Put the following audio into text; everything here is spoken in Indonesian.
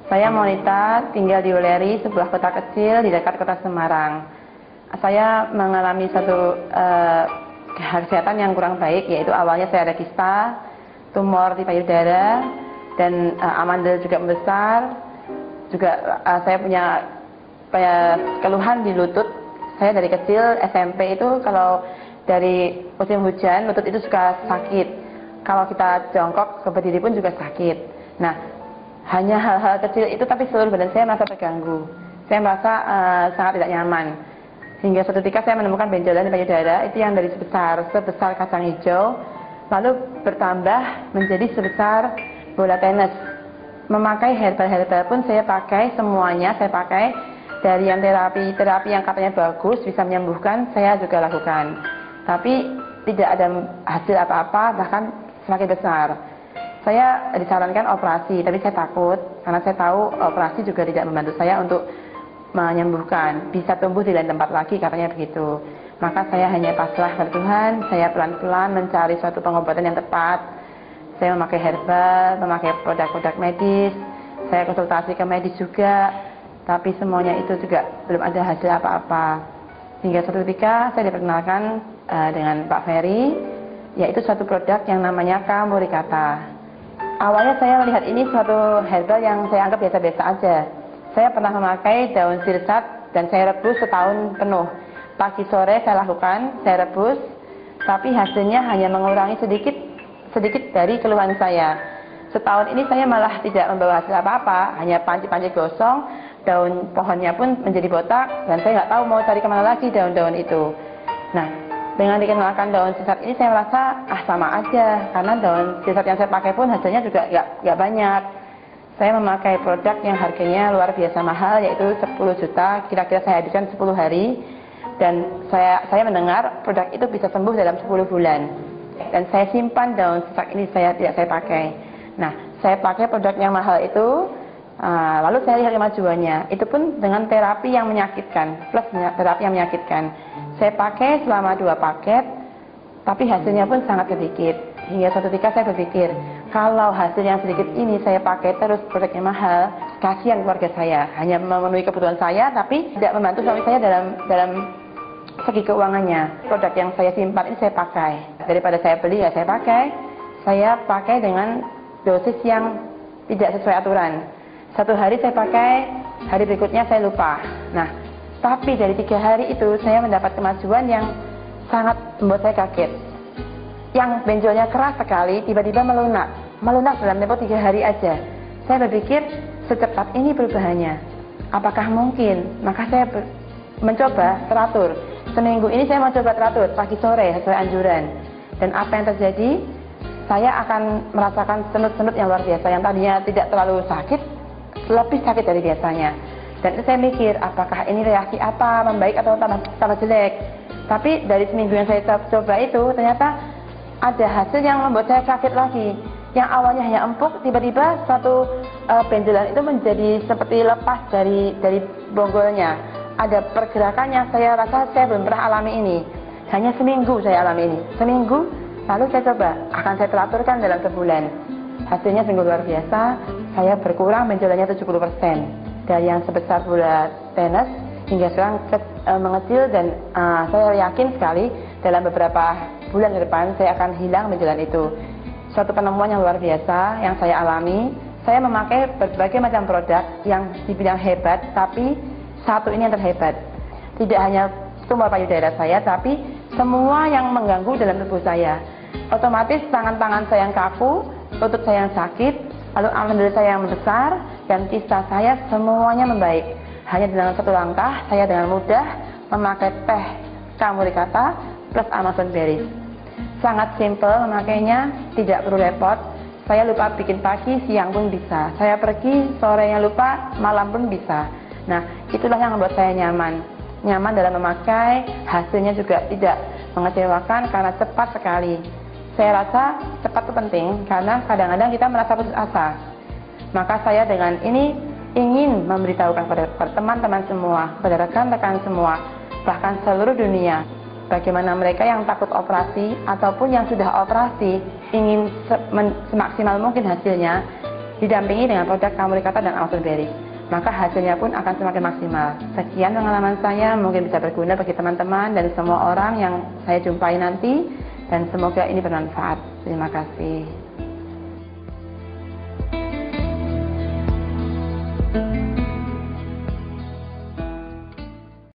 Saya Monita, tinggal di Wuleri, sebuah kota kecil di dekat kota Semarang. Saya mengalami satu kesehatan yang kurang baik, yaitu awalnya saya ada kista, tumor di payudara, dan amandel juga membesar. Juga saya punya keluhan di lutut. Saya dari kecil SMP itu kalau dari musim hujan lutut itu suka sakit. Kalau kita jongkok ke berdiri pun juga sakit. Nah, hanya hal-hal kecil itu tapi seluruh badan saya merasa terganggu. Saya merasa sangat tidak nyaman. Hingga suatu ketika saya menemukan benjolan di payudara itu yang dari sebesar kacang hijau lalu bertambah menjadi sebesar bola tenis. Memakai herbal-herbal pun saya pakai semuanya, saya pakai dari yang terapi yang katanya bagus bisa menyembuhkan, saya juga lakukan. Tapi tidak ada hasil apa-apa, bahkan semakin besar. Saya disarankan operasi, tapi saya takut karena saya tahu operasi juga tidak membantu saya untuk menyembuhkan, bisa tumbuh di lain tempat lagi katanya begitu. Maka saya hanya pasrah pada Tuhan, saya pelan-pelan mencari suatu pengobatan yang tepat. Saya memakai herbal, memakai produk-produk medis, saya konsultasi ke medis juga, tapi semuanya itu juga belum ada hasil apa-apa. Hingga suatu ketika saya diperkenalkan dengan Pak Ferry, yaitu suatu produk yang namanya Kamurikata. Awalnya saya melihat ini suatu herbal yang saya anggap biasa-biasa aja. Saya pernah memakai daun sirsat dan saya rebus setahun penuh. Pagi sore saya lakukan, saya rebus, tapi hasilnya hanya mengurangi sedikit dari keluhan saya. Setahun ini saya malah tidak membawa hasil apa-apa, hanya panci-panci gosong, daun pohonnya pun menjadi botak, dan saya nggak tahu mau cari kemana lagi daun-daun itu. Nah, dengan dikenalkan daun sirsat ini saya merasa sama aja, karena daun sirsat yang saya pakai pun hasilnya juga nggak banyak. Saya memakai produk yang harganya luar biasa mahal, yaitu 10 juta, kira-kira saya habiskan 10 hari. Dan saya mendengar produk itu bisa sembuh dalam 10 bulan. Dan saya simpan daun sirsat ini, tidak saya pakai. Nah, saya pakai produk yang mahal itu, lalu saya lihat kemajuannya. Itu pun dengan terapi yang menyakitkan, plus terapi yang menyakitkan. Saya pakai selama 2 paket, tapi hasilnya pun sangat sedikit. Hingga suatu ketika saya berpikir, kalau hasil yang sedikit ini saya pakai terus produknya mahal, kasihan keluarga saya. Hanya memenuhi kebutuhan saya, tapi tidak membantu suami saya dalam segi keuangannya. Produk yang saya simpan ini saya pakai. Daripada saya beli ya saya pakai dengan dosis yang tidak sesuai aturan. 1 hari saya pakai, hari berikutnya saya lupa. Nah, tapi dari 3 hari itu saya mendapat kemajuan yang sangat membuat saya kaget. Yang benjolnya keras sekali, tiba-tiba melunak dalam tempo 3 hari aja. Saya berpikir, secepat ini perubahannya. Apakah mungkin? Maka saya mencoba teratur. Seminggu ini saya mau coba teratur, pagi sore sesuai anjuran. Dan apa yang terjadi? Saya akan merasakan senut-senut yang luar biasa. Yang tadinya tidak terlalu sakit, lebih sakit dari biasanya. Dan itu saya mikir, apakah ini reaksi apa, membaik atau tambah jelek. Tapi dari seminggu yang saya coba itu, ternyata ada hasil yang membuat saya kaget lagi. Yang awalnya hanya empuk, tiba-tiba suatu benjolan itu menjadi seperti lepas dari bonggolnya. Ada pergerakan yang saya rasa saya belum pernah alami ini. Hanya seminggu saya alami ini. Seminggu, lalu saya coba, akan saya teraturkan dalam sebulan. Hasilnya sungguh luar biasa. Saya berkurang benjolannya 70%. Dari yang sebesar bola tenis hingga sekarang mengecil, dan saya yakin sekali dalam beberapa bulan ke depan saya akan hilang benjolan itu. Suatu penemuan yang luar biasa yang saya alami. Saya memakai berbagai macam produk yang dibilang hebat, tapi satu ini yang terhebat. Tidak hanya tumor payudara saya, tapi semua yang mengganggu dalam tubuh saya. Otomatis tangan-tangan saya yang kaku, lutut saya yang sakit, lalu amandel saya yang membesar, dan kista saya semuanya membaik. Hanya dengan satu langkah, saya dengan mudah memakai teh Kamurikata plus Amazon berries. Sangat simple memakainya, tidak perlu repot. Saya lupa bikin pagi, siang pun bisa. Saya pergi, sorenya lupa, malam pun bisa. Nah, itulah yang membuat saya nyaman. Nyaman dalam memakai, hasilnya juga tidak mengecewakan karena cepat sekali. Saya rasa cepat itu penting karena kadang-kadang kita merasa putus asa. Maka saya dengan ini ingin memberitahukan kepada teman-teman semua, kepada rekan-rekan semua, bahkan seluruh dunia, bagaimana mereka yang takut operasi ataupun yang sudah operasi ingin semaksimal mungkin hasilnya. didampingi dengan produk Kamurikata dan Amazon Berry, maka hasilnya pun akan semakin maksimal. Sekian pengalaman saya, mungkin bisa berguna bagi teman-teman dan semua orang yang saya jumpai nanti, dan semoga ini bermanfaat. Terima kasih.